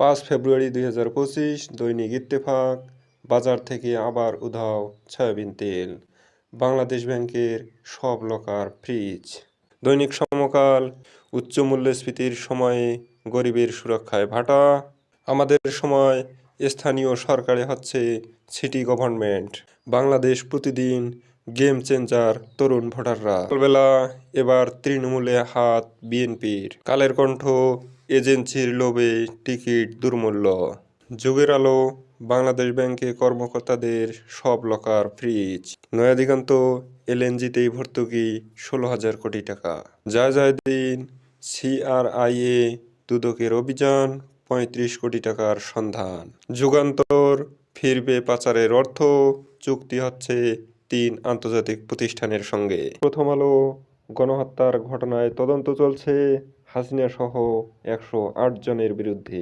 5 ফেব্রুয়ারি 2025 দৈনিক ইত্তেফাক। বাজার থেকে আবার উধাও সয়াবিন তেল। বাংলাদেশ ব্যাংকের সব লকার ফ্রিজ। দৈনিক সমকাল। উচ্চ মূল্যস্ফীতির সময়ে গরিবের সুরক্ষায় ভাটা। আমাদের সময় স্থানীয় সরকারে হচ্ছে সিটি গভর্নমেন্ট। বাংলাদেশ প্রতিদিন গেম চেঞ্জার তরুণ ভোটাররা। সকালবেলা এবার তৃণমূলে হাত বিএনপির। কালের কণ্ঠ। এজেন্সির লোভে টিকিট দুর্মূল্য। যুগের আলো। বাংলাদেশ ব্যাংকে কর্মকর্তাদের সব লকার ফ্রিজ। নয়া দিগন্ত। এলএনজিতেই ভর্তুকি 16,000 কোটি টাকা। যায় দিন। সিআরআইএ দুদকের অভিযান 35 কোটি টাকার সন্ধান। যুগান্তর। ফিরবে পাচারের অর্থ। চুক্তি হচ্ছে 3 আন্তর্জাতিক প্রতিষ্ঠানের সঙ্গে। প্রথম আলো। গণহত্যার ঘটনায় তদন্ত চলছে। হাসিনা সহ 108 জনের বিরুদ্ধে।